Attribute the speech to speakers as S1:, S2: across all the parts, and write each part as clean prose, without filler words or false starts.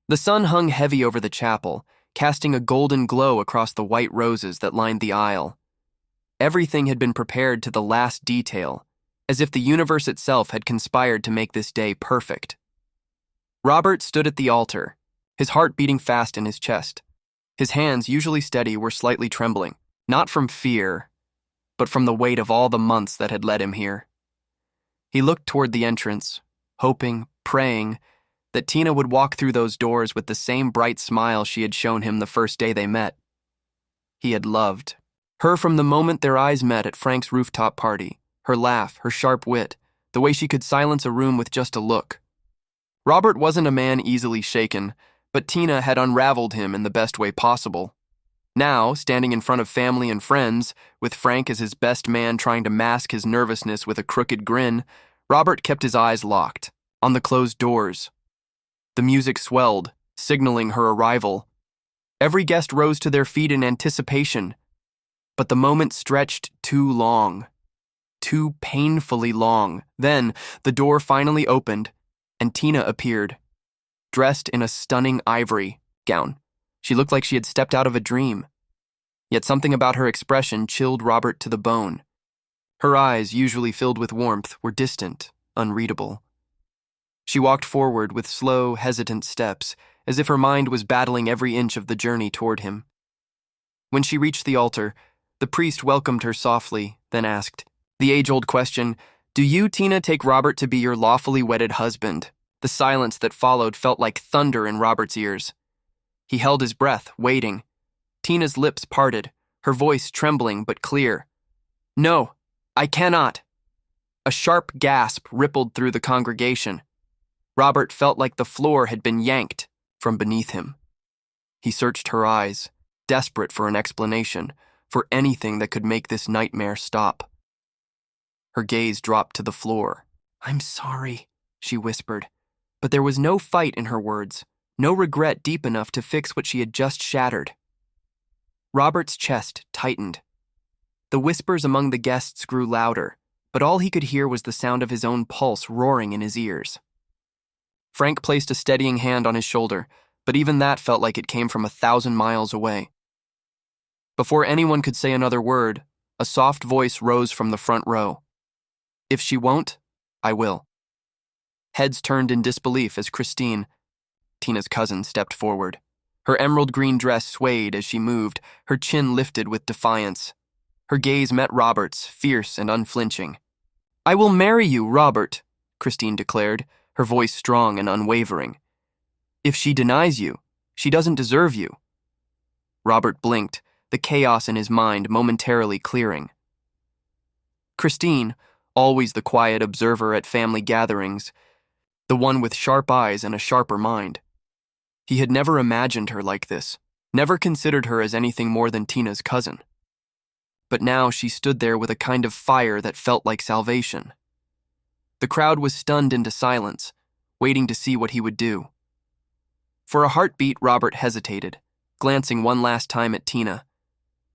S1: The sun hung heavy over the chapel, casting a golden glow across the white roses that lined the aisle. Everything had been prepared to the last detail, as if the universe itself had conspired to make this day perfect. Robert stood at the altar, his heart beating fast in his chest. His hands, usually steady, were slightly trembling, not from fear, but from the weight of all the months that had led him here. He looked toward the entrance, hoping, praying, that Tina would walk through those doors with the same bright smile she had shown him the first day they met. He had loved her from the moment their eyes met at Frank's rooftop party, her laugh, her sharp wit, the way she could silence a room with just a look. Robert wasn't a man easily shaken, but Tina had unraveled him in the best way possible. Now, standing in front of family and friends, with Frank as his best man trying to mask his nervousness with a crooked grin, Robert kept his eyes locked, on the closed doors. The music swelled, signaling her arrival. Every guest rose to their feet in anticipation, but the moment stretched too long. Too painfully long. Then, the door finally opened, and Tina appeared, dressed in a stunning ivory gown. She looked like she had stepped out of a dream. Yet something about her expression chilled Robert to the bone. Her eyes, usually filled with warmth, were distant, unreadable. She walked forward with slow, hesitant steps, as if her mind was battling every inch of the journey toward him. When she reached the altar, the priest welcomed her softly, then asked, the age-old question, "Do you, Tina, take Robert to be your lawfully wedded husband?" The silence that followed felt like thunder in Robert's ears. He held his breath, waiting. Tina's lips parted, her voice trembling but clear. "No, I cannot." A sharp gasp rippled through the congregation. Robert felt like the floor had been yanked from beneath him. He searched her eyes, desperate for an explanation, for anything that could make this nightmare stop. Her gaze dropped to the floor. "I'm sorry," she whispered, but there was no fight in her words, no regret deep enough to fix what she had just shattered. Robert's chest tightened. The whispers among the guests grew louder, but all he could hear was the sound of his own pulse roaring in his ears. Frank placed a steadying hand on his shoulder, but even that felt like it came from 1,000 miles away. Before anyone could say another word, a soft voice rose from the front row. "If she won't, I will." Heads turned in disbelief as Kristine, Tina's cousin, stepped forward. Her emerald green dress swayed as she moved, her chin lifted with defiance. Her gaze met Robert's, fierce and unflinching. "I will marry you, Robert," Kristine declared, her voice strong and unwavering. "If she denies you, she doesn't deserve you." Robert blinked, the chaos in his mind momentarily clearing. Kristine, always the quiet observer at family gatherings, the one with sharp eyes and a sharper mind. He had never imagined her like this, never considered her as anything more than Tina's cousin. But now she stood there with a kind of fire that felt like salvation. The crowd was stunned into silence, waiting to see what he would do. For a heartbeat, Robert hesitated, glancing one last time at Tina.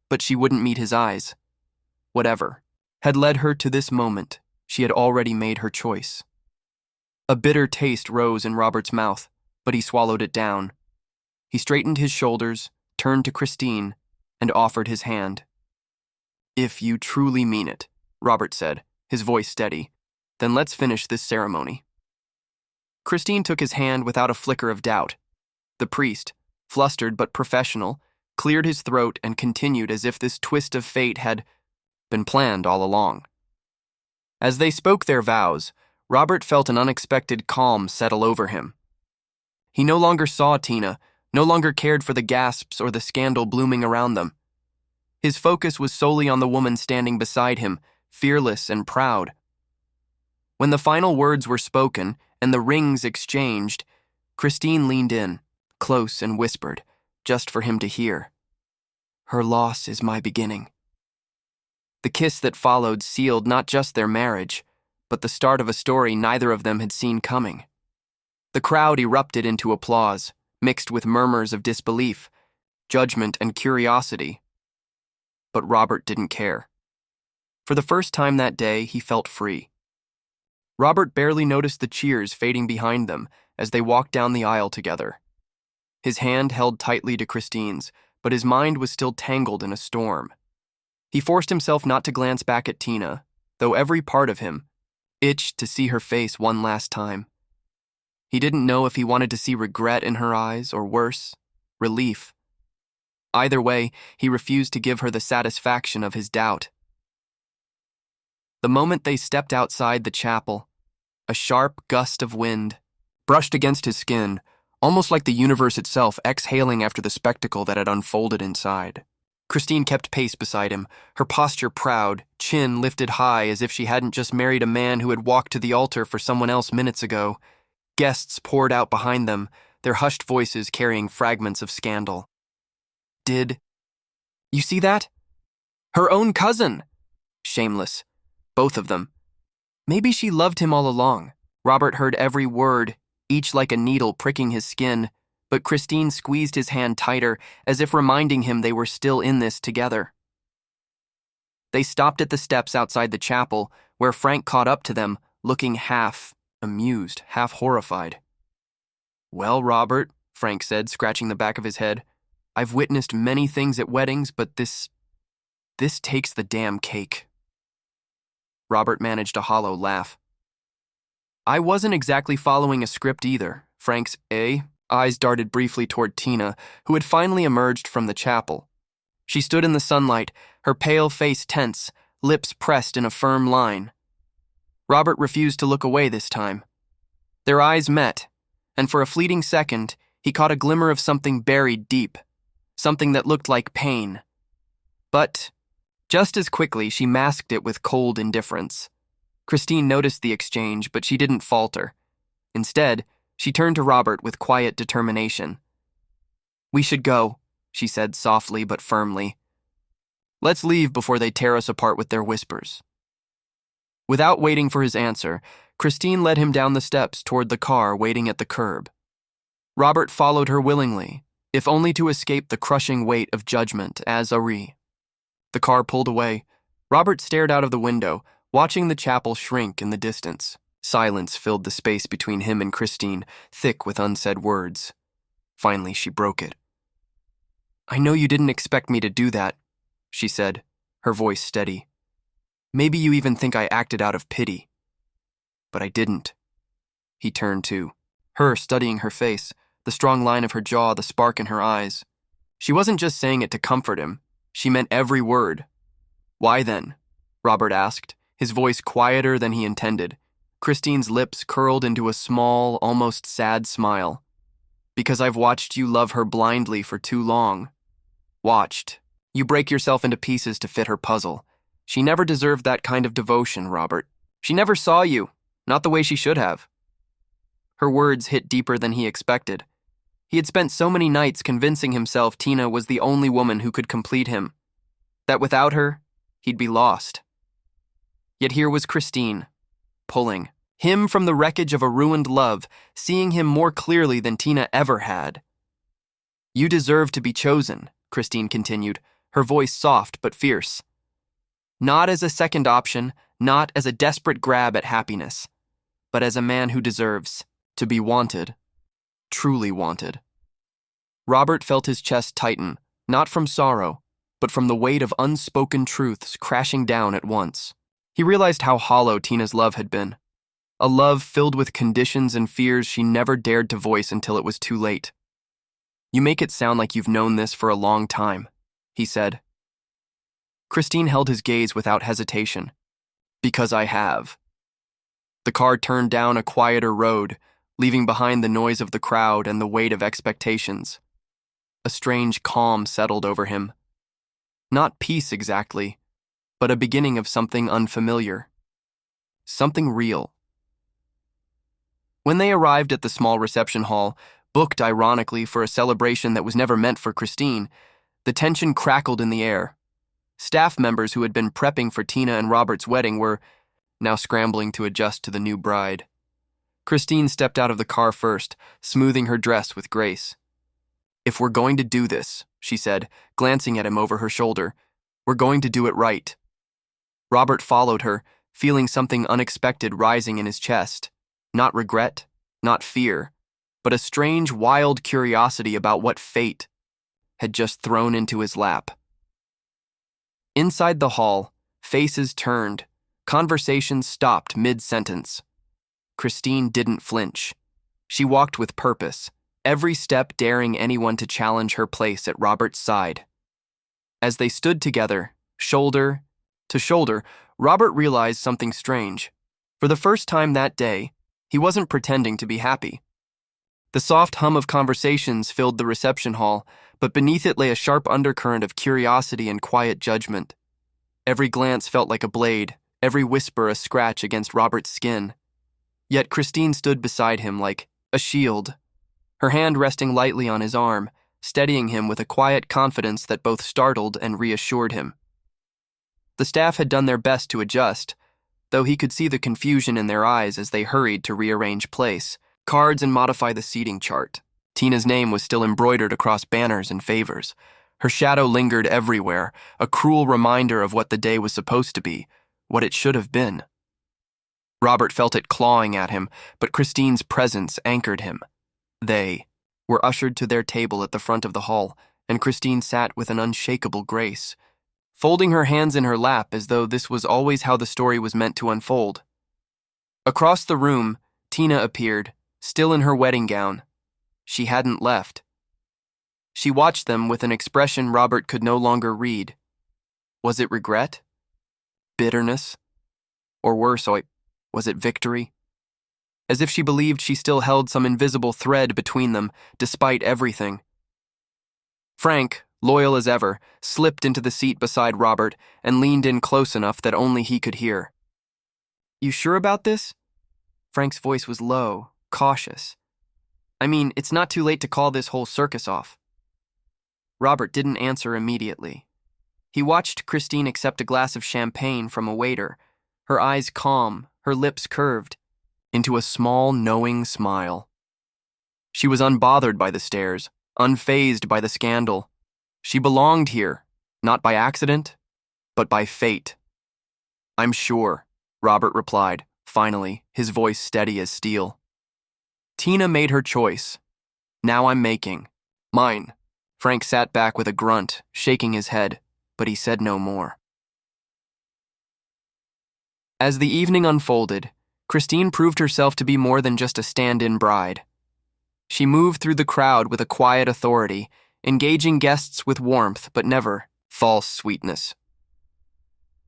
S1: But she wouldn't meet his eyes. Whatever had led her to this moment, she had already made her choice. A bitter taste rose in Robert's mouth, but he swallowed it down. He straightened his shoulders, turned to Kristine, and offered his hand. "If you truly mean it," Robert said, his voice steady, "then let's finish this ceremony." Kristine took his hand without a flicker of doubt. The priest, flustered but professional, cleared his throat and continued as if this twist of fate had been planned all along. As they spoke their vows, Robert felt an unexpected calm settle over him. He no longer saw Tina, no longer cared for the gasps or the scandal blooming around them. His focus was solely on the woman standing beside him, fearless and proud. When the final words were spoken and the rings exchanged, Kristine leaned in, close, and whispered, just for him to hear, "Her loss is my beginning." The kiss that followed sealed not just their marriage, but the start of a story neither of them had seen coming. The crowd erupted into applause, mixed with murmurs of disbelief, judgment, and curiosity. But Robert didn't care. For the first time that day, he felt free. Robert barely noticed the cheers fading behind them as they walked down the aisle together. His hand held tightly to Kristine's, but his mind was still tangled in a storm. He forced himself not to glance back at Tina, though every part of him itched to see her face one last time. He didn't know if he wanted to see regret in her eyes, or worse, relief. Either way, he refused to give her the satisfaction of his doubt. The moment they stepped outside the chapel, a sharp gust of wind brushed against his skin, almost like the universe itself exhaling after the spectacle that had unfolded inside. Kristine kept pace beside him, her posture proud, chin lifted high as if she hadn't just married a man who had walked to the altar for someone else minutes ago. Guests poured out behind them, their hushed voices carrying fragments of scandal. Did you see that? Her own cousin! Shameless. Both of them. Maybe she loved him all along. Robert heard every word, each like a needle pricking his skin, but Kristine squeezed his hand tighter, as if reminding him they were still in this together. They stopped at the steps outside the chapel, where Frank caught up to them, looking half amused, half horrified. "Well, Robert," Frank said, scratching the back of his head, "I've witnessed many things at weddings, but this takes the damn cake." Robert managed a hollow laugh. "I wasn't exactly following a script either," Frank's eyes darted briefly toward Tina, who had finally emerged from the chapel. She stood in the sunlight, her pale face tense, lips pressed in a firm line. Robert refused to look away this time. Their eyes met, and for a fleeting second, he caught a glimmer of something buried deep, something that looked like pain. But just as quickly, she masked it with cold indifference. Kristine noticed the exchange, but she didn't falter. Instead, she turned to Robert with quiet determination. "We should go," she said softly but firmly. "Let's leave before they tear us apart with their whispers." Without waiting for his answer, Kristine led him down the steps toward the car waiting at the curb. Robert followed her willingly, if only to escape the crushing weight of judgment as Ari. The car pulled away. Robert stared out of the window, watching the chapel shrink in the distance. Silence filled the space between him and Kristine, thick with unsaid words. Finally, she broke it. "I know you didn't expect me to do that," she said, her voice steady. "Maybe you even think I acted out of pity. But I didn't." He turned to her, studying her face, the strong line of her jaw, the spark in her eyes. She wasn't just saying it to comfort him. She meant every word. "Why then?" Robert asked, his voice quieter than he intended. Kristine's lips curled into a small, almost sad smile. "Because I've watched you love her blindly for too long. Watched. You break yourself into pieces to fit her puzzle. She never deserved that kind of devotion, Robert. She never saw you, not the way she should have." Her words hit deeper than he expected. He had spent so many nights convincing himself Tina was the only woman who could complete him, that without her, he'd be lost. Yet here was Kristine, pulling him from the wreckage of a ruined love, seeing him more clearly than Tina ever had. "You deserve to be chosen," Kristine continued, her voice soft but fierce. "Not as a second option, not as a desperate grab at happiness, but as a man who deserves to be wanted, truly wanted." Robert felt his chest tighten, not from sorrow, but from the weight of unspoken truths crashing down at once. He realized how hollow Tina's love had been. A love filled with conditions and fears she never dared to voice until it was too late. "You make it sound like you've known this for a long time," he said. Kristine held his gaze without hesitation. "Because I have." The car turned down a quieter road, leaving behind the noise of the crowd and the weight of expectations. A strange calm settled over him. Not peace exactly, but a beginning of something unfamiliar. Something real. When they arrived at the small reception hall, booked ironically for a celebration that was never meant for Kristine, the tension crackled in the air. Staff members who had been prepping for Tina and Robert's wedding were now scrambling to adjust to the new bride. Kristine stepped out of the car first, smoothing her dress with grace. "If we're going to do this," she said, glancing at him over her shoulder, "we're going to do it right." Robert followed her, feeling something unexpected rising in his chest. Not regret, not fear, but a strange, wild curiosity about what fate had just thrown into his lap. Inside the hall, faces turned, conversations stopped mid-sentence. Kristine didn't flinch. She walked with purpose, every step daring anyone to challenge her place at Robert's side. As they stood together, shoulder to shoulder, Robert realized something strange. For the first time that day, he wasn't pretending to be happy. The soft hum of conversations filled the reception hall, but beneath it lay a sharp undercurrent of curiosity and quiet judgment. Every glance felt like a blade, every whisper a scratch against Robert's skin. Yet Kristine stood beside him like a shield, her hand resting lightly on his arm, steadying him with a quiet confidence that both startled and reassured him. The staff had done their best to adjust, though he could see the confusion in their eyes as they hurried to rearrange place, cards and modify the seating chart. Tina's name was still embroidered across banners and favors. Her shadow lingered everywhere, a cruel reminder of what the day was supposed to be, what it should have been. Robert felt it clawing at him, but Kristine's presence anchored him. They were ushered to their table at the front of the hall, and Kristine sat with an unshakable grace, folding her hands in her lap as though this was always how the story was meant to unfold. Across the room, Tina appeared, still in her wedding gown. She hadn't left. She watched them with an expression Robert could no longer read. Was it regret? Bitterness? Or worse, was it victory? As if she believed she still held some invisible thread between them, despite everything. Frank, loyal as ever, slipped into the seat beside Robert and leaned in close enough that only he could hear. "You sure about this?" Frank's voice was low, cautious. "I mean, it's not too late to call this whole circus off." Robert didn't answer immediately. He watched Kristine accept a glass of champagne from a waiter, her eyes calm, her lips curved into a small, knowing smile. She was unbothered by the stares, unfazed by the scandal. She belonged here, not by accident, but by fate. "I'm sure," Robert replied, finally, his voice steady as steel. "Tina made her choice. Now I'm making mine." Frank sat back with a grunt, shaking his head, but he said no more. As the evening unfolded, Kristine proved herself to be more than just a stand-in bride. She moved through the crowd with a quiet authority, engaging guests with warmth but never false sweetness.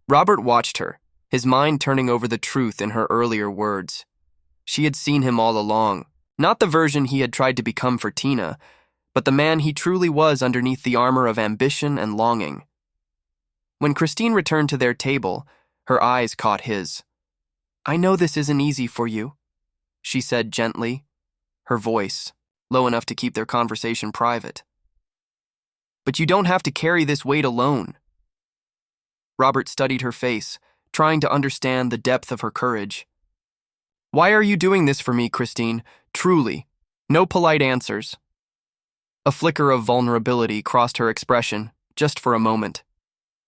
S1: Robert watched her, his mind turning over the truth in her earlier words. She had seen him all along, not the version he had tried to become for Tina, but the man he truly was underneath the armor of ambition and longing. When Kristine returned to their table, her eyes caught his. "I know this isn't easy for you," she said gently, her voice low enough to keep their conversation private. "But you don't have to carry this weight alone." Robert studied her face, trying to understand the depth of her courage. "Why are you doing this for me, Kristine? Truly. No polite answers." A flicker of vulnerability crossed her expression, just for a moment.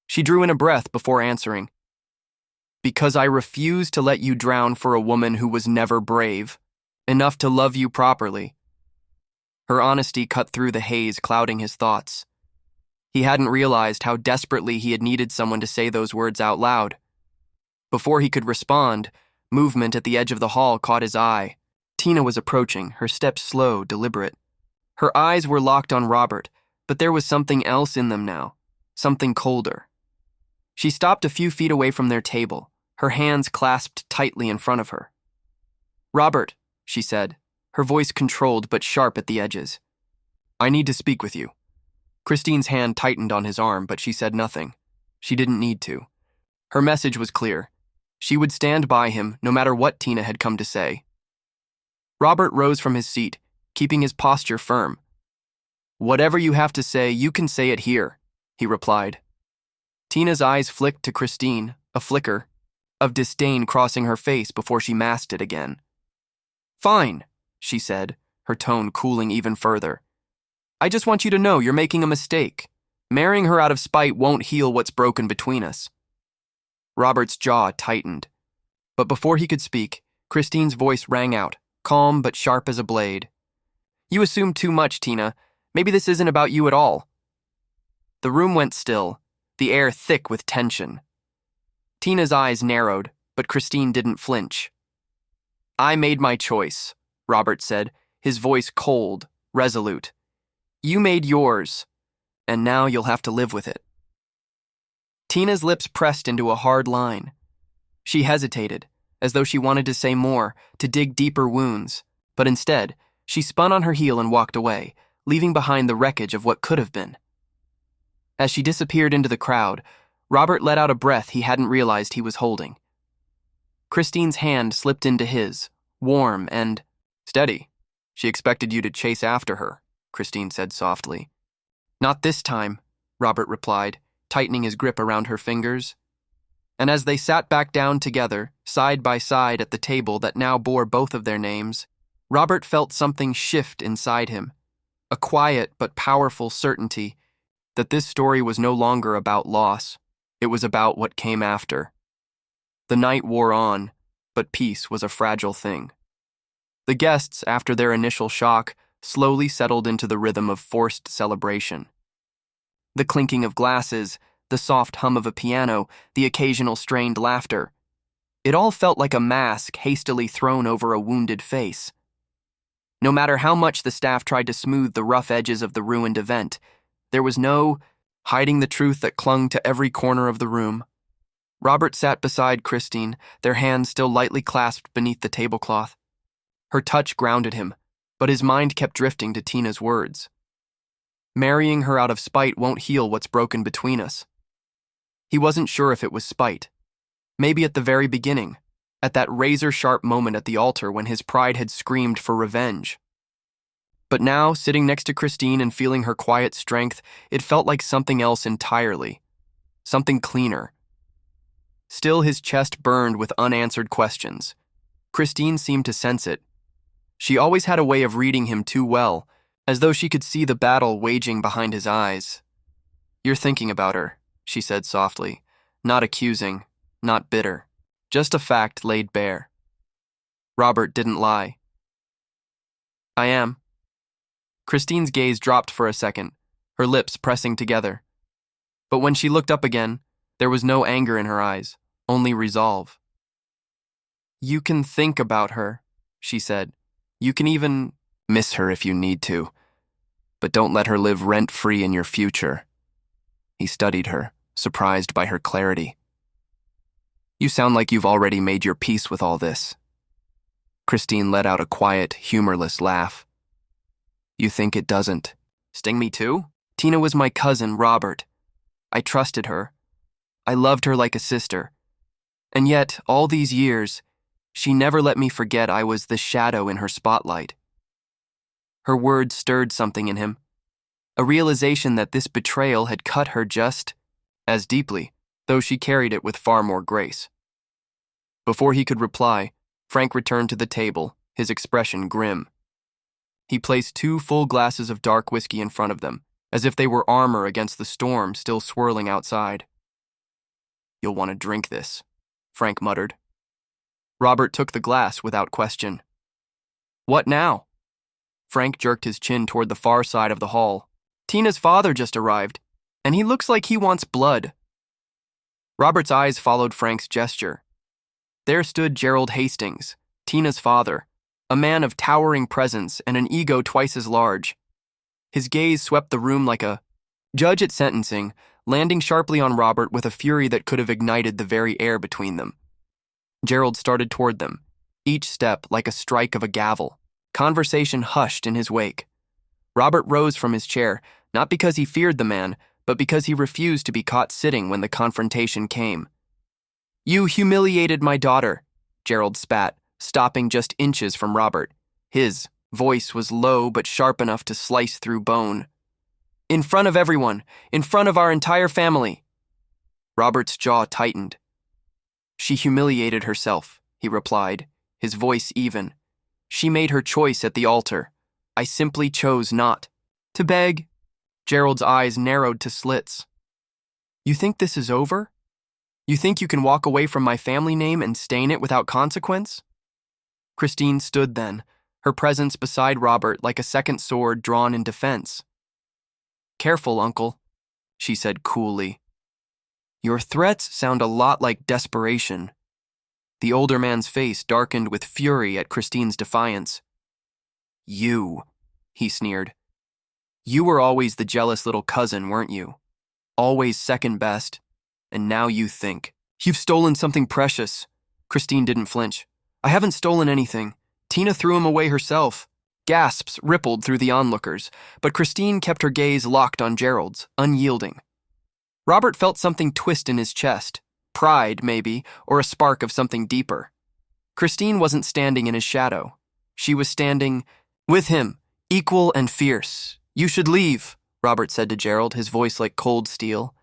S1: She drew in a breath before answering. "Because I refuse to let you drown for a woman who was never brave, enough to love you properly." Her honesty cut through the haze clouding his thoughts. He hadn't realized how desperately he had needed someone to say those words out loud. Before he could respond, movement at the edge of the hall caught his eye. Tina was approaching, her steps slow, deliberate. Her eyes were locked on Robert, but there was something else in them now, something colder. She stopped a few feet away from their table, her hands clasped tightly in front of her. "Robert," she said, her voice controlled but sharp at the edges. "I need to speak with you." Kristine's hand tightened on his arm, but she said nothing. She didn't need to. Her message was clear. She would stand by him no matter what Tina had come to say. Robert rose from his seat, keeping his posture firm. "Whatever you have to say, you can say it here," he replied. Tina's eyes flicked to Kristine, a flicker of disdain crossing her face before she masked it again. "Fine," she said, her tone cooling even further. "I just want you to know you're making a mistake. Marrying her out of spite won't heal what's broken between us." Robert's jaw tightened. But before he could speak, Kristine's voice rang out, calm but sharp as a blade. You assume too much, Tina. Maybe this isn't about you at all. The room went still, the air thick with tension. Tina's eyes narrowed, but Kristine didn't flinch. I made my choice, Robert said, his voice cold, resolute. You made yours, and now you'll have to live with it. Tina's lips pressed into a hard line. She hesitated, as though she wanted to say more, to dig deeper wounds, but instead, she spun on her heel and walked away, leaving behind the wreckage of what could have been. As she disappeared into the crowd, Robert let out a breath he hadn't realized he was holding. Kristine's hand slipped into his, warm and steady. She expected you to chase after her, Kristine said softly. Not this time, Robert replied, tightening his grip around her fingers. And as they sat back down together, side by side at the table that now bore both of their names, Robert felt something shift inside him, a quiet but powerful certainty that this story was no longer about loss. It was about what came after. The night wore on, but peace was a fragile thing. The guests, after their initial shock, slowly settled into the rhythm of forced celebration. The clinking of glasses, the soft hum of a piano, the occasional strained laughter. It all felt like a mask hastily thrown over a wounded face. No matter how much the staff tried to smooth the rough edges of the ruined event, there was no hiding the truth that clung to every corner of the room. Robert sat beside Kristine, their hands still lightly clasped beneath the tablecloth. Her touch grounded him, but his mind kept drifting to Tina's words. Marrying her out of spite won't heal what's broken between us. He wasn't sure if it was spite. Maybe at the very beginning, at that razor-sharp moment at the altar when his pride had screamed for revenge. But now, sitting next to Kristine and feeling her quiet strength, it felt like something else entirely. Something cleaner. Still, his chest burned with unanswered questions. Kristine seemed to sense it. She always had a way of reading him too well, as though she could see the battle waging behind his eyes. You're thinking about her, she said softly, not accusing, not bitter, just a fact laid bare. Robert didn't lie. I am. Kristine's gaze dropped for a second, her lips pressing together. But when she looked up again, there was no anger in her eyes, only resolve. You can think about her, she said. You can even miss her if you need to, but don't let her live rent-free in your future. He studied her, surprised by her clarity. You sound like you've already made your peace with all this. Kristine let out a quiet, humorless laugh. You think it doesn't sting me too? Tina was my cousin, Robert. I trusted her. I loved her like a sister. And yet, all these years, she never let me forget I was the shadow in her spotlight. Her words stirred something in him, a realization that this betrayal had cut her just as deeply, though she carried it with far more grace. Before he could reply, Frank returned to the table, his expression grim. He placed 2 full glasses of dark whiskey in front of them, as if they were armor against the storm still swirling outside. You'll want to drink this, Frank muttered. Robert took the glass without question. What now? Frank jerked his chin toward the far side of the hall. Tina's father just arrived, and he looks like he wants blood. Robert's eyes followed Frank's gesture. There stood Gerald Hastings, Tina's father, a man of towering presence and an ego twice as large. His gaze swept the room like a judge at sentencing, landing sharply on Robert with a fury that could have ignited the very air between them. Gerald started toward them, each step like a strike of a gavel. Conversation hushed in his wake. Robert rose from his chair, not because he feared the man, but because he refused to be caught sitting when the confrontation came. You humiliated my daughter, Gerald spat, stopping just inches from Robert. His voice was low but sharp enough to slice through bone. In front of everyone, in front of our entire family. Robert's jaw tightened. She humiliated herself, he replied, his voice even. She made her choice at the altar. I simply chose not to beg. Gerald's eyes narrowed to slits. You think this is over? You think you can walk away from my family name and stain it without consequence? Kristine stood then, her presence beside Robert like a second sword drawn in defense. "Careful, Uncle," she said coolly. "Your threats sound a lot like desperation." The older man's face darkened with fury at Kristine's defiance. "You," he sneered. "You were always the jealous little cousin, weren't you? Always second best, and now you think. You've stolen something precious." Kristine didn't flinch. "I haven't stolen anything. Tina threw him away herself." Gasps rippled through the onlookers, but Kristine kept her gaze locked on Gerald's, unyielding. Robert felt something twist in his chest. Pride, maybe, or a spark of something deeper. Kristine wasn't standing in his shadow. She was standing with him, equal and fierce. "You should leave," Robert said to Gerald, his voice like cold steel.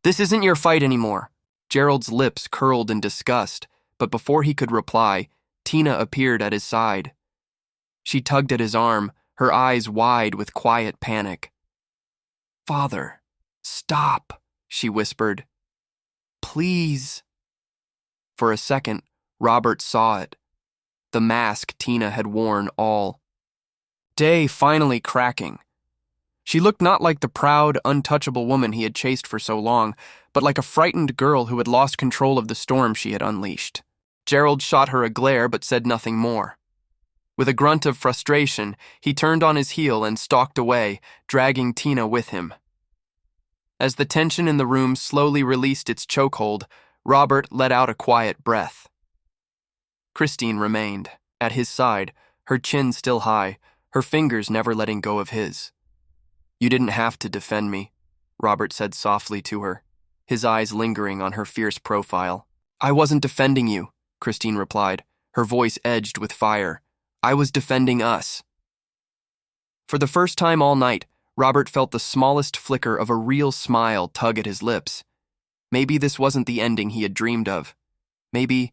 S1: "This isn't your fight anymore." Gerald's lips curled in disgust, but before he could reply, Tina appeared at his side. She tugged at his arm, her eyes wide with quiet panic. "Father, stop," she whispered. "Please." For a second, Robert saw it. The mask Tina had worn all day finally cracking. She looked not like the proud, untouchable woman he had chased for so long, but like a frightened girl who had lost control of the storm she had unleashed. Gerald shot her a glare but said nothing more. With a grunt of frustration, he turned on his heel and stalked away, dragging Tina with him. As the tension in the room slowly released its chokehold, Robert let out a quiet breath. Kristine remained, at his side, her chin still high, her fingers never letting go of his. "You didn't have to defend me," Robert said softly to her, his eyes lingering on her fierce profile. "I wasn't defending you," Kristine replied, her voice edged with fire. "I was defending us." For the first time all night, Robert felt the smallest flicker of a real smile tug at his lips. Maybe this wasn't the ending he had dreamed of. Maybe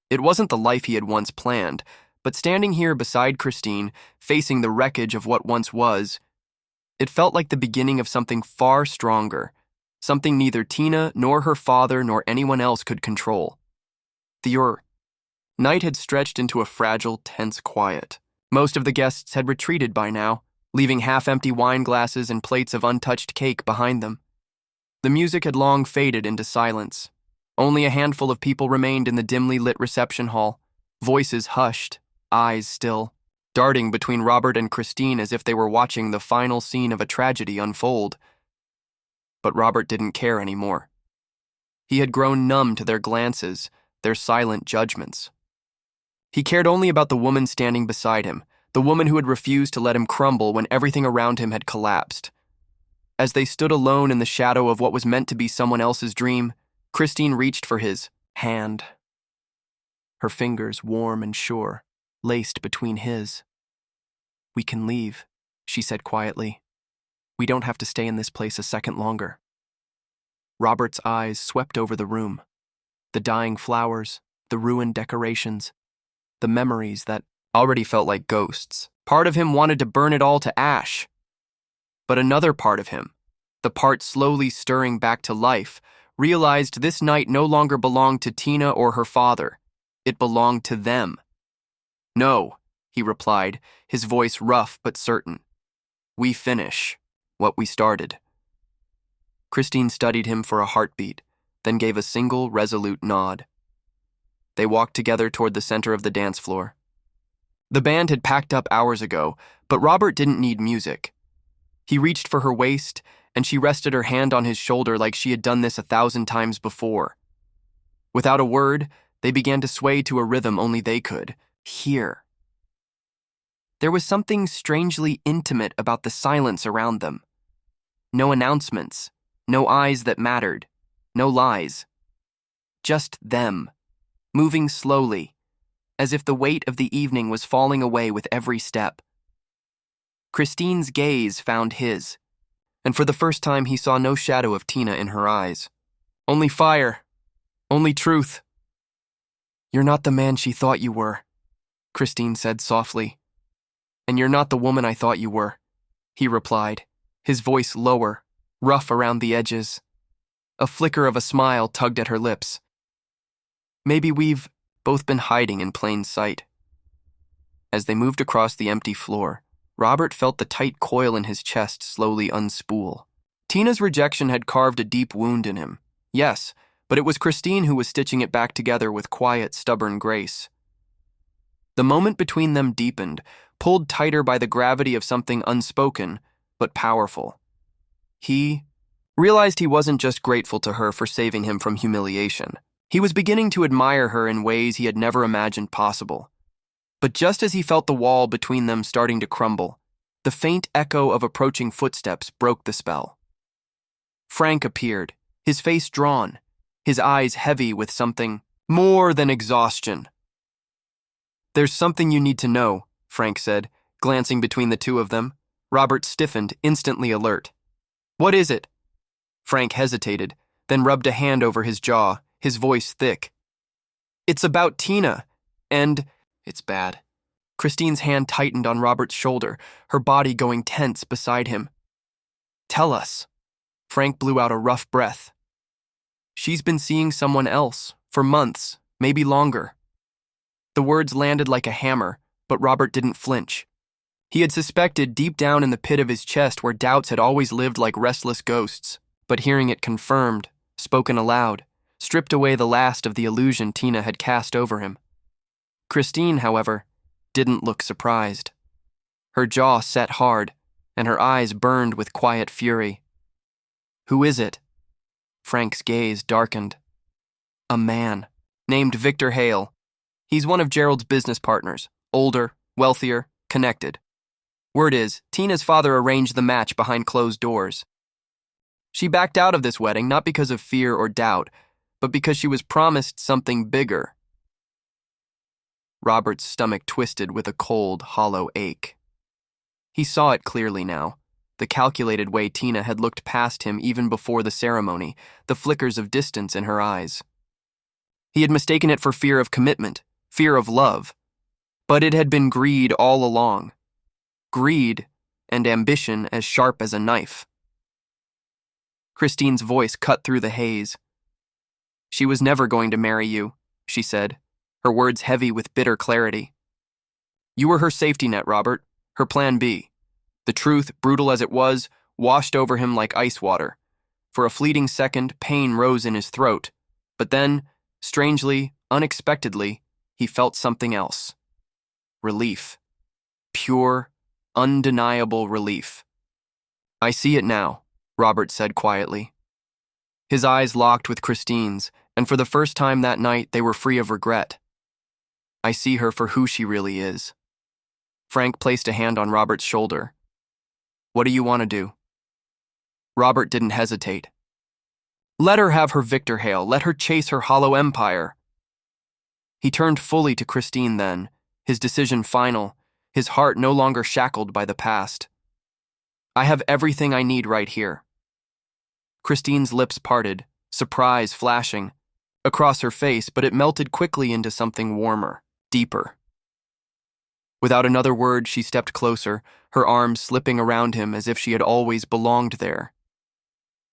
S1: it wasn't the life he had once planned, but standing here beside Kristine, facing the wreckage of what once was, it felt like the beginning of something far stronger, something neither Tina nor her father nor anyone else could control. The night had stretched into a fragile, tense quiet. Most of the guests had retreated by now, leaving half-empty wine glasses and plates of untouched cake behind them. The music had long faded into silence. Only a handful of people remained in the dimly lit reception hall, voices hushed, eyes still, darting between Robert and Kristine as if they were watching the final scene of a tragedy unfold. But Robert didn't care anymore. He had grown numb to their glances, their silent judgments. He cared only about the woman standing beside him, the woman who had refused to let him crumble when everything around him had collapsed. As they stood alone in the shadow of what was meant to be someone else's dream, Kristine reached for his hand. Her fingers, warm and sure, laced between his. "We can leave," she said quietly. "We don't have to stay in this place a second longer." Robert's eyes swept over the room. The dying flowers, the ruined decorations, the memories that already felt like ghosts. Part of him wanted to burn it all to ash. But another part of him, the part slowly stirring back to life, realized this night no longer belonged to Tina or her father. It belonged to them. "No," he replied, his voice rough but certain. "We finish what we started." Kristine studied him for a heartbeat, then gave a single resolute nod. They walked together toward the center of the dance floor. The band had packed up hours ago, but Robert didn't need music. He reached for her waist, and she rested her hand on his shoulder like she had done this 1,000 times before. Without a word, they began to sway to a rhythm only they could hear. There was something strangely intimate about the silence around them. No announcements, no eyes that mattered, no lies. Just them, moving slowly, as if the weight of the evening was falling away with every step. Kristine's gaze found his, and for the first time he saw no shadow of Tina in her eyes. Only fire, only truth. "You're not the man she thought you were," Kristine said softly. "And you're not the woman I thought you were," he replied, his voice lower, rough around the edges. A flicker of a smile tugged at her lips. "Maybe we've both been hiding in plain sight." As they moved across the empty floor, Robert felt the tight coil in his chest slowly unspool. Tina's rejection had carved a deep wound in him. Yes, but it was Kristine who was stitching it back together with quiet, stubborn grace. The moment between them deepened, pulled tighter by the gravity of something unspoken, but powerful. He realized he wasn't just grateful to her for saving him from humiliation. He was beginning to admire her in ways he had never imagined possible. But just as he felt the wall between them starting to crumble, the faint echo of approaching footsteps broke the spell. Frank appeared, his face drawn, his eyes heavy with something more than exhaustion. "There's something you need to know," Frank said, glancing between the two of them. Robert stiffened, instantly alert. "What is it?" Frank hesitated, then rubbed a hand over his jaw, his voice thick. "It's about Tina, and it's bad." Kristine's hand tightened on Robert's shoulder, her body going tense beside him. "Tell us." Frank blew out a rough breath. "She's been seeing someone else, for months, maybe longer." The words landed like a hammer, but Robert didn't flinch. He had suspected deep down in the pit of his chest where doubts had always lived like restless ghosts, but hearing it confirmed, spoken aloud, stripped away the last of the illusion Tina had cast over him. Kristine, however, didn't look surprised. Her jaw set hard, and her eyes burned with quiet fury. "Who is it?" Frank's gaze darkened. "A man, named Victor Hale. He's one of Gerald's business partners, older, wealthier, connected. Word is, Tina's father arranged the match behind closed doors. She backed out of this wedding not because of fear or doubt, but because she was promised something bigger." Robert's stomach twisted with a cold, hollow ache. He saw it clearly now, the calculated way Tina had looked past him even before the ceremony, the flickers of distance in her eyes. He had mistaken it for fear of commitment, fear of love, but it had been greed all along. Greed and ambition as sharp as a knife. Kristine's voice cut through the haze. "She was never going to marry you," she said, her words heavy with bitter clarity. "You were her safety net, Robert, her plan B." The truth, brutal as it was, washed over him like ice water. For a fleeting second, pain rose in his throat, but then, strangely, unexpectedly, he felt something else. Relief. Pure, undeniable relief. "I see it now," Robert said quietly. His eyes locked with Kristine's, and for the first time that night they were free of regret. "I see her for who she really is." Frank placed a hand on Robert's shoulder. "What do you want to do?" Robert didn't hesitate. "Let her have her Victor Hale. Let her chase her hollow empire." He turned fully to Kristine then, his decision final, his heart no longer shackled by the past. "I have everything I need right here." Kristine's lips parted, surprise flashing across her face, but it melted quickly into something warmer, deeper. Without another word, she stepped closer, her arms slipping around him as if she had always belonged there.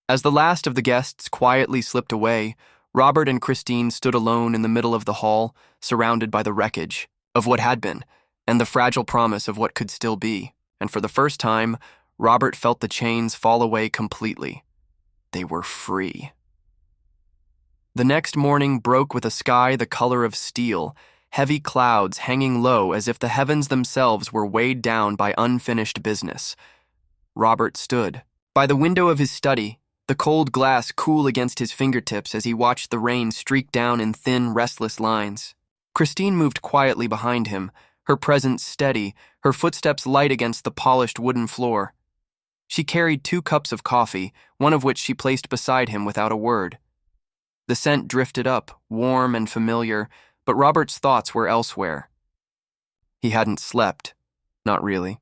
S1: As the last of the guests quietly slipped away, Robert and Kristine stood alone in the middle of the hall, surrounded by the wreckage of what had been, and the fragile promise of what could still be. And for the first time, Robert felt the chains fall away completely. They were free. The next morning broke with a sky the color of steel, heavy clouds hanging low as if the heavens themselves were weighed down by unfinished business. Robert stood by the window of his study, the cold glass cool against his fingertips as he watched the rain streak down in thin, restless lines. Kristine moved quietly behind him, her presence steady, her footsteps light against the polished wooden floor. She carried 2 cups of coffee, one of which she placed beside him without a word. The scent drifted up, warm and familiar, but Robert's thoughts were elsewhere. He hadn't slept, not really.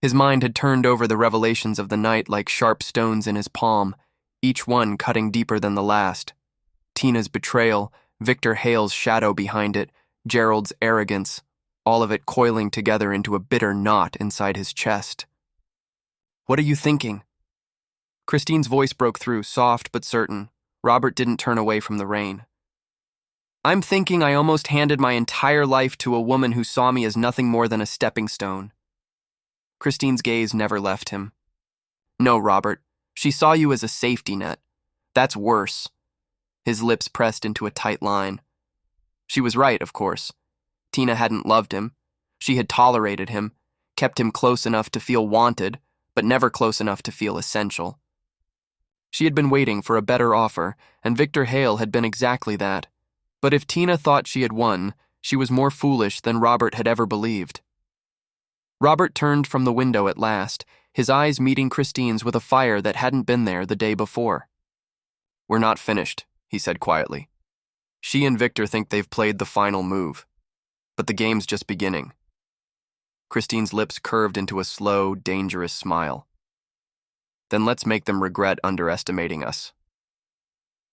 S1: His mind had turned over the revelations of the night like sharp stones in his palm, each one cutting deeper than the last. Tina's betrayal, Victor Hale's shadow behind it, Gerald's arrogance, all of it coiling together into a bitter knot inside his chest. "What are you thinking?" Kristine's voice broke through, soft but certain. Robert didn't turn away from the rain. I'm thinking I almost handed my entire life to a woman who saw me as nothing more than a stepping stone. Kristine's gaze never left him. No, Robert, she saw you as a safety net. That's worse. His lips pressed into a tight line. She was right, of course. Tina hadn't loved him. She had tolerated him, kept him close enough to feel wanted, but never close enough to feel essential. She had been waiting for a better offer, and Victor Hale had been exactly that. But if Tina thought she had won, she was more foolish than Robert had ever believed. Robert turned from the window at last, his eyes meeting Kristine's with a fire that hadn't been there the day before. "We're not finished," he said quietly. "She and Victor think they've played the final move, but the game's just beginning." Kristine's lips curved into a slow, dangerous smile. "Then let's make them regret underestimating us."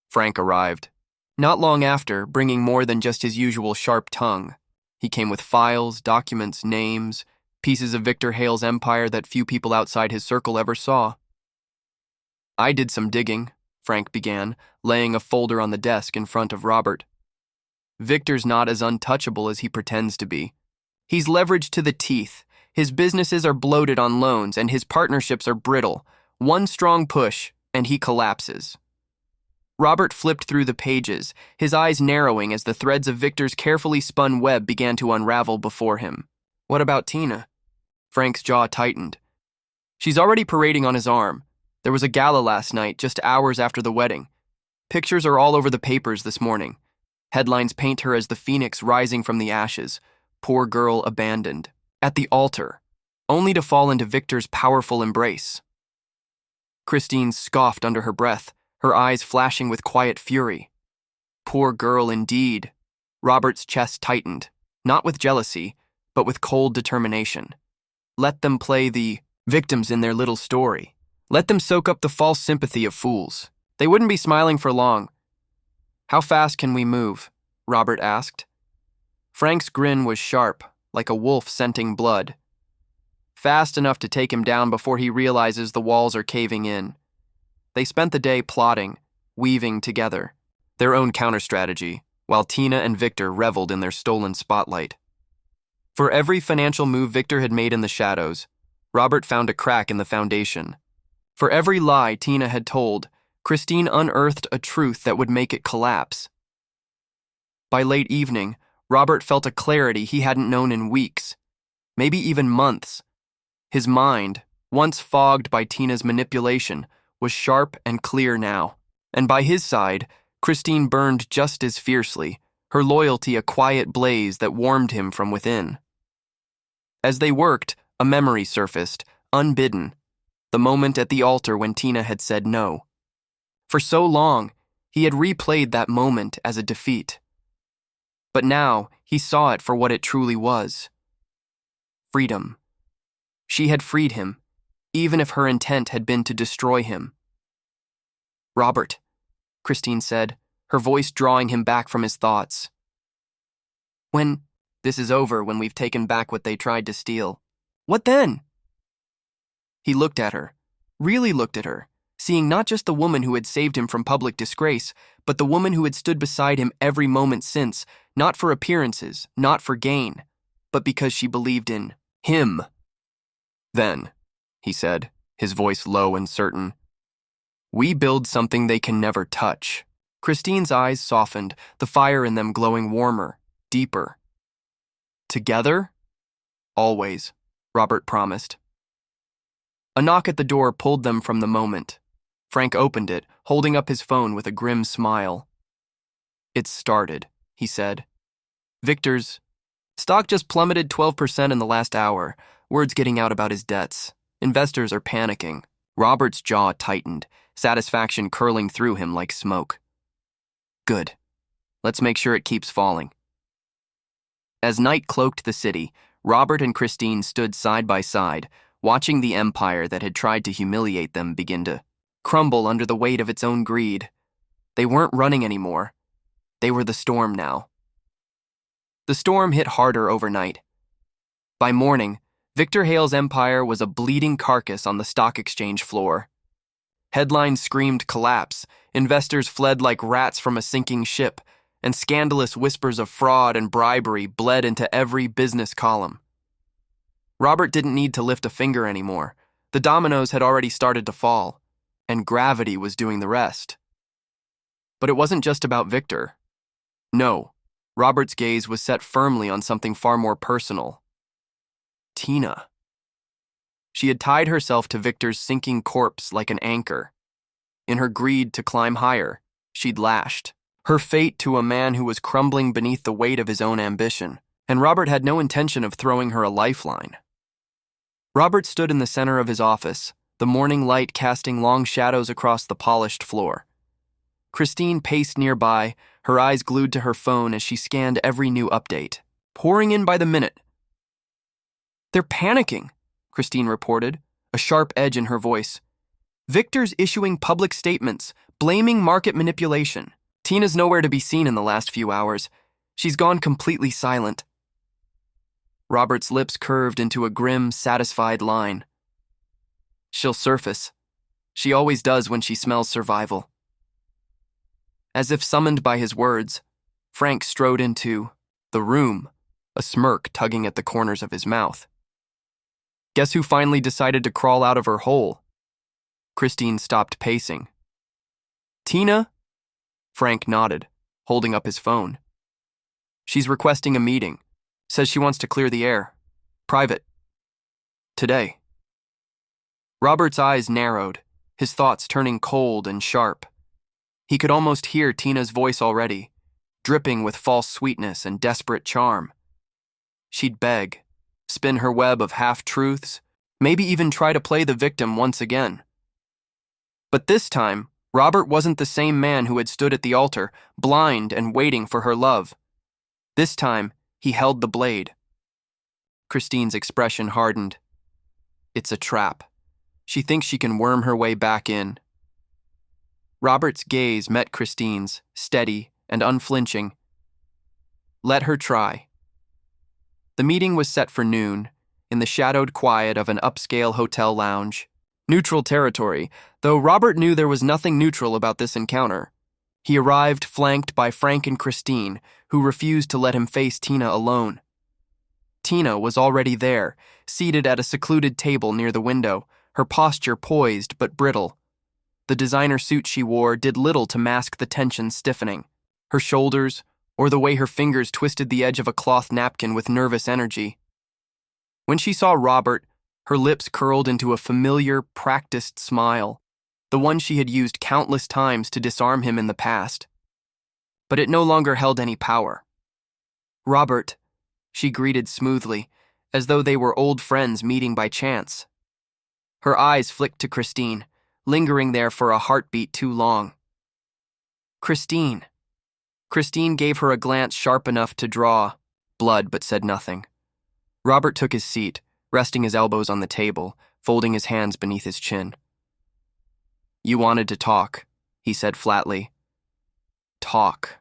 S1: Frank arrived. Not long after, bringing more than just his usual sharp tongue. He came with files, documents, names, pieces of Victor Hale's empire that few people outside his circle ever saw. "I did some digging," Frank began, laying a folder on the desk in front of Robert. "Victor's not as untouchable as he pretends to be. He's leveraged to the teeth. His businesses are bloated on loans, and his partnerships are brittle. One strong push, and he collapses." Robert flipped through the pages, his eyes narrowing as the threads of Victor's carefully spun web began to unravel before him. "What about Tina?" Frank's jaw tightened. "She's already parading on his arm. There was a gala last night, just hours after the wedding. Pictures are all over the papers this morning. Headlines paint her as the phoenix rising from the ashes, poor girl abandoned, at the altar, only to fall into Victor's powerful embrace." Kristine scoffed under her breath, her eyes flashing with quiet fury. Poor girl indeed. Robert's chest tightened, not with jealousy, but with cold determination. Let them play the victims in their little story. Let them soak up the false sympathy of fools. They wouldn't be smiling for long. "How fast can we move?" Robert asked. Frank's grin was sharp, like a wolf scenting blood. "Fast enough to take him down before he realizes the walls are caving in." They spent the day plotting, weaving together, their own counter-strategy, while Tina and Victor reveled in their stolen spotlight. For every financial move Victor had made in the shadows, Robert found a crack in the foundation. For every lie Tina had told, Kristine unearthed a truth that would make it collapse. By late evening, Robert felt a clarity he hadn't known in weeks, maybe even months. His mind, once fogged by Tina's manipulation, was sharp and clear now. And by his side, Kristine burned just as fiercely, her loyalty a quiet blaze that warmed him from within. As they worked, a memory surfaced, unbidden, the moment at the altar when Tina had said no. For so long, he had replayed that moment as a defeat. But now, he saw it for what it truly was. Freedom. She had freed him, even if her intent had been to destroy him. "Robert," Kristine said, her voice drawing him back from his thoughts. "When this is over, when we've taken back what they tried to steal, what then?" He looked at her, really looked at her, seeing not just the woman who had saved him from public disgrace, but the woman who had stood beside him every moment since, not for appearances, not for gain, but because she believed in him. "Then," he said, his voice low and certain, "we build something they can never touch." Kristine's eyes softened, the fire in them glowing warmer, deeper. "Together?" "Always," Robert promised. A knock at the door pulled them from the moment. Frank opened it, holding up his phone with a grim smile. "It's started," he said. "Victor's stock just plummeted 12% in the last hour. Word's getting out about his debts. Investors are panicking." Robert's jaw tightened, satisfaction curling through him like smoke. "Good. Let's make sure it keeps falling." As night cloaked the city, Robert and Kristine stood side by side, watching the empire that had tried to humiliate them begin to crumble under the weight of its own greed. They weren't running anymore. They were the storm now. The storm hit harder overnight. By morning, Victor Hale's empire was a bleeding carcass on the stock exchange floor. Headlines screamed collapse, investors fled like rats from a sinking ship, and scandalous whispers of fraud and bribery bled into every business column. Robert didn't need to lift a finger anymore. The dominoes had already started to fall, and gravity was doing the rest. But it wasn't just about Victor. No, Robert's gaze was set firmly on something far more personal. Tina. She had tied herself to Victor's sinking corpse like an anchor. In her greed to climb higher, she'd lashed her fate to a man who was crumbling beneath the weight of his own ambition, and Robert had no intention of throwing her a lifeline. Robert stood in the center of his office, the morning light casting long shadows across the polished floor. Kristine paced nearby, her eyes glued to her phone as she scanned every new update, pouring in by the minute. "They're panicking," Kristine reported, a sharp edge in her voice. "Victor's issuing public statements, blaming market manipulation. Tina's nowhere to be seen in the last few hours. She's gone completely silent." Robert's lips curved into a grim, satisfied line. "She'll surface. She always does when she smells survival." As if summoned by his words, Frank strode into the room, a smirk tugging at the corners of his mouth. "Guess who finally decided to crawl out of her hole?" Kristine stopped pacing. "Tina?" Frank nodded, holding up his phone. "She's requesting a meeting. Says she wants to clear the air. Private. Today." Robert's eyes narrowed, his thoughts turning cold and sharp. He could almost hear Tina's voice already, dripping with false sweetness and desperate charm. She'd beg, spin her web of half-truths, maybe even try to play the victim once again. But this time, Robert wasn't the same man who had stood at the altar, blind and waiting for her love. This time, he held the blade. Kristine's expression hardened. It's a trap. She thinks she can worm her way back in. Robert's gaze met Kristine's, steady and unflinching. Let her try. The meeting was set for noon, in the shadowed quiet of an upscale hotel lounge. Neutral territory, though Robert knew there was nothing neutral about this encounter. He arrived flanked by Frank and Kristine, who refused to let him face Tina alone. Tina was already there, seated at a secluded table near the window, her posture poised but brittle. The designer suit she wore did little to mask the tension stiffening. Her shoulders, or the way her fingers twisted the edge of a cloth napkin with nervous energy. When she saw Robert, her lips curled into a familiar, practiced smile, the one she had used countless times to disarm him in the past. But it no longer held any power. "Robert," she greeted smoothly, as though they were old friends meeting by chance. Her eyes flicked to Kristine, lingering there for a heartbeat too long. "Kristine." Kristine gave her a glance sharp enough to draw blood but said nothing. Robert took his seat, resting his elbows on the table, folding his hands beneath his chin. "You wanted to talk," he said flatly. "Talk."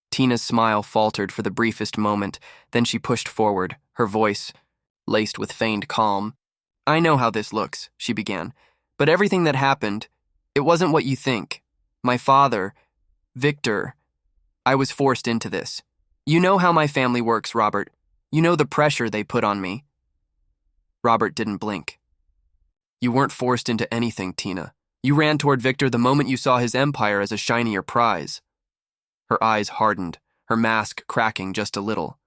S1: Tina's smile faltered for the briefest moment, then she pushed forward, her voice laced with feigned calm. "I know how this looks," she began, "but everything that happened, it wasn't what you think. My father, Victor, I was forced into this. You know how my family works, Robert. You know the pressure they put on me." Robert didn't blink. "You weren't forced into anything, Tina. You ran toward Victor the moment you saw his empire as a shinier prize." Her eyes hardened, her mask cracking just a little.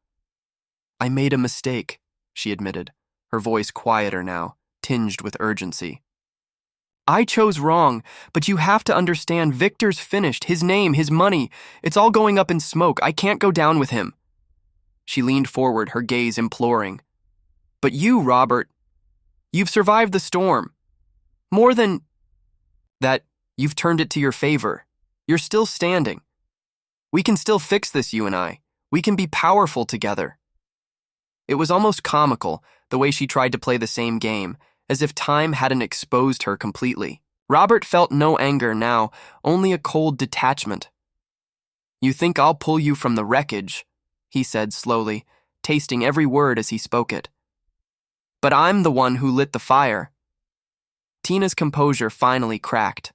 S1: "I made a mistake," she admitted, her voice quieter now, tinged with urgency. "I chose wrong, but you have to understand Victor's finished, his name, his money. It's all going up in smoke. I can't go down with him." She leaned forward, her gaze imploring. "But you, Robert, you've survived the storm. More than that, you've turned it to your favor. You're still standing. We can still fix this, you and I. We can be powerful together." It was almost comical, the way she tried to play the same game, as if time hadn't exposed her completely. Robert felt no anger now, only a cold detachment. "You think I'll pull you from the wreckage," he said slowly, tasting every word as he spoke it. "But I'm the one who lit the fire." Tina's composure finally cracked.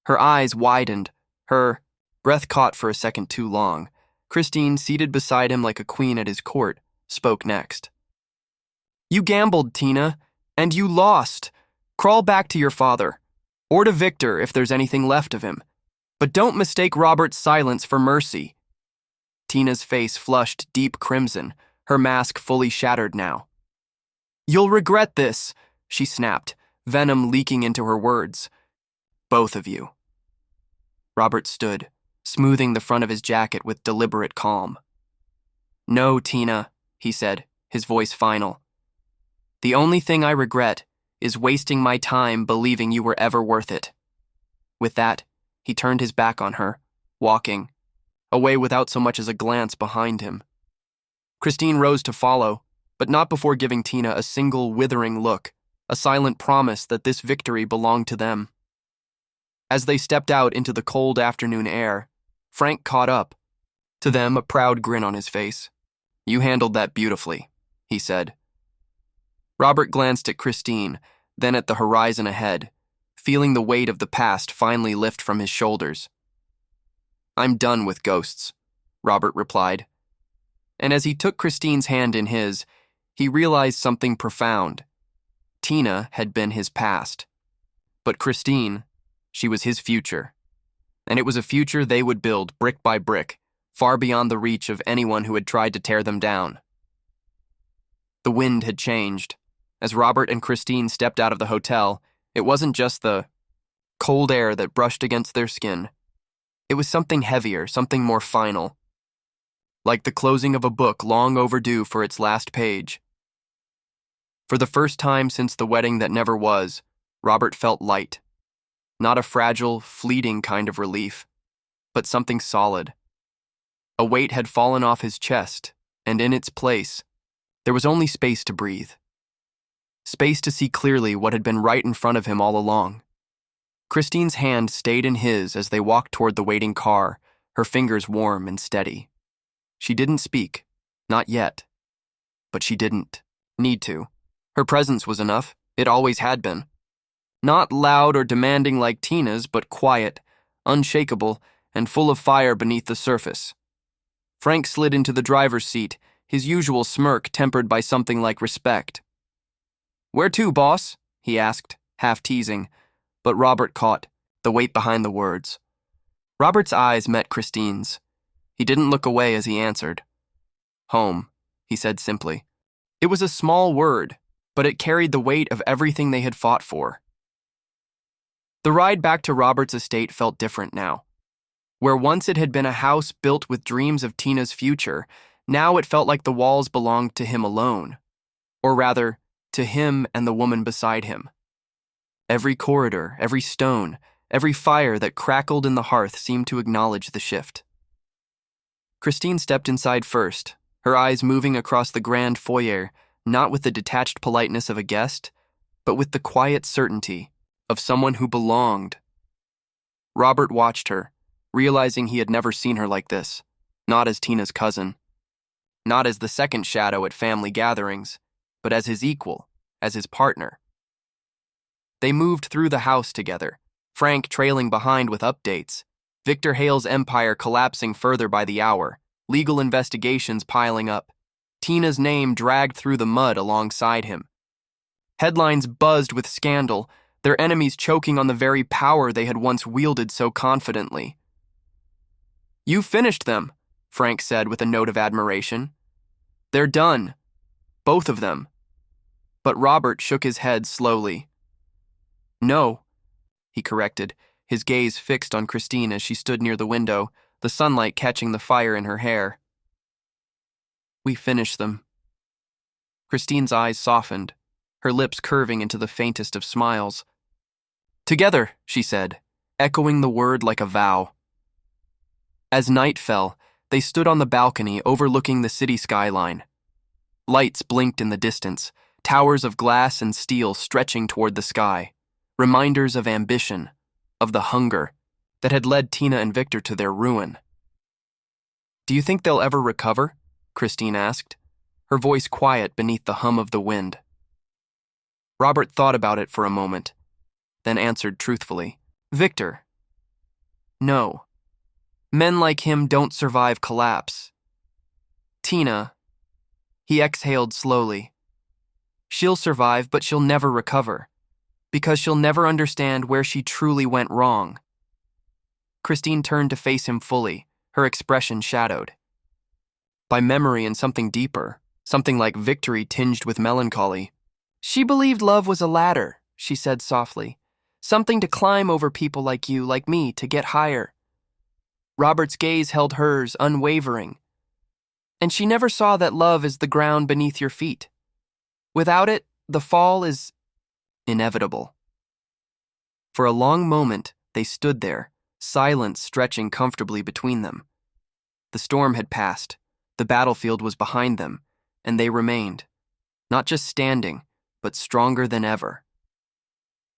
S1: Her eyes widened, her breath caught for a second too long, Kristine, seated beside him like a queen at his court, spoke next. You gambled, Tina, and you lost. Crawl back to your father, or to Victor if there's anything left of him. But don't mistake Robert's silence for mercy. Tina's face flushed deep crimson, her mask fully shattered now. You'll regret this, she snapped, venom leaking into her words. Both of you. Robert stood, smoothing the front of his jacket with deliberate calm. No, Tina, he said, his voice final. The only thing I regret is wasting my time believing you were ever worth it. With that, he turned his back on her, walking, away without so much as a glance behind him. Kristine rose to follow, but not before giving Tina a single withering look, a silent promise that this victory belonged to them. As they stepped out into the cold afternoon air, Frank caught up, to them a proud grin on his face. You handled that beautifully, he said. Robert glanced at Kristine, then at the horizon ahead, feeling the weight of the past finally lift from his shoulders. I'm done with ghosts, Robert replied. And as he took Kristine's hand in his, he realized something profound. Tina had been his past. But Kristine, she was his future. And it was a future they would build brick by brick, far beyond the reach of anyone who had tried to tear them down. The wind had changed. As Robert and Kristine stepped out of the hotel, it wasn't just the cold air that brushed against their skin. It was something heavier, something more final. Like the closing of a book long overdue for its last page. For the first time since the wedding that never was, Robert felt light. Not a fragile, fleeting kind of relief, but something solid. A weight had fallen off his chest, and in its place, there was only space to breathe. Space to see clearly what had been right in front of him all along. Kristine's hand stayed in his as they walked toward the waiting car, her fingers warm and steady. She didn't speak, not yet. But she didn't need to. Her presence was enough, it always had been. Not loud or demanding like Tina's, but quiet, unshakable, and full of fire beneath the surface. Frank slid into the driver's seat, his usual smirk tempered by something like respect. Where to, boss? He asked, half teasing, but Robert caught the weight behind the words. Robert's eyes met Kristine's. He didn't look away as he answered. Home, he said simply. It was a small word, but it carried the weight of everything they had fought for. The ride back to Robert's estate felt different now. Where once it had been a house built with dreams of Tina's future, now it felt like the walls belonged to him alone. Or rather, to him and the woman beside him. Every corridor, every stone, every fire that crackled in the hearth seemed to acknowledge the shift. Kristine stepped inside first, her eyes moving across the grand foyer, not with the detached politeness of a guest, but with the quiet certainty of someone who belonged. Robert watched her, realizing he had never seen her like this, not as Tina's cousin, not as the second shadow at family gatherings, but as his equal, as his partner. They moved through the house together, Frank trailing behind with updates, Victor Hale's empire collapsing further by the hour, legal investigations piling up, Tina's name dragged through the mud alongside him. Headlines buzzed with scandal, their enemies choking on the very power they had once wielded so confidently. You finished them, Frank said with a note of admiration. They're done. Both of them. But Robert shook his head slowly. No, he corrected, his gaze fixed on Kristine as she stood near the window, the sunlight catching the fire in her hair. We finished them. Kristine's eyes softened, her lips curving into the faintest of smiles. Together, she said, echoing the word like a vow. As night fell, they stood on the balcony overlooking the city skyline. Lights blinked in the distance, towers of glass and steel stretching toward the sky, reminders of ambition, of the hunger that had led Tina and Victor to their ruin. Do you think they'll ever recover? Kristine asked, her voice quiet beneath the hum of the wind. Robert thought about it for a moment, then answered truthfully, Victor, no. Men like him don't survive collapse. Tina, he exhaled slowly. She'll survive, but she'll never recover, because she'll never understand where she truly went wrong. Kristine turned to face him fully, her expression shadowed by memory and something deeper, something like victory tinged with melancholy. She believed love was a ladder, she said softly, something to climb over people like you, like me, to get higher. Robert's gaze held hers, unwavering. And she never saw that love is the ground beneath your feet. Without it, the fall is inevitable. For a long moment, they stood there, silence stretching comfortably between them. The storm had passed, the battlefield was behind them, and they remained, not just standing, but stronger than ever.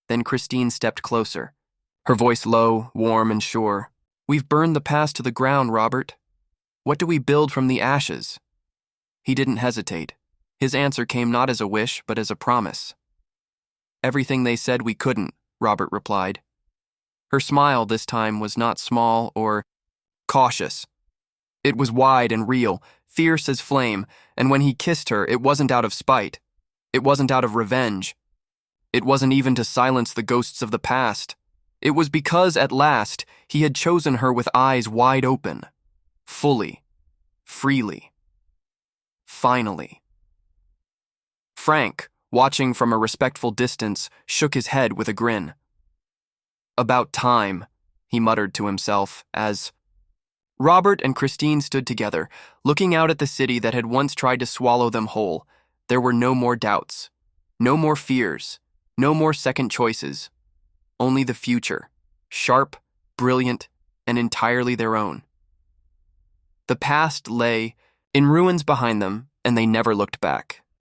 S1: Then Kristine stepped closer, her voice low, warm, and sure. We've burned the past to the ground, Robert. What do we build from the ashes? He didn't hesitate. His answer came not as a wish, but as a promise. Everything they said we couldn't, Robert replied. Her smile this time was not small or cautious. It was wide and real, fierce as flame, and when he kissed her, it wasn't out of spite. It wasn't out of revenge. It wasn't even to silence the ghosts of the past. It was because, at last, he had chosen her with eyes wide open. Fully. Freely. Finally. Frank, watching from a respectful distance, shook his head with a grin. About time, he muttered to himself as Robert and Kristine stood together, looking out at the city that had once tried to swallow them whole. There were no more doubts, no more fears, no more second choices. Only the future, sharp, brilliant, and entirely their own. The past lay in ruins behind them, and they never looked back.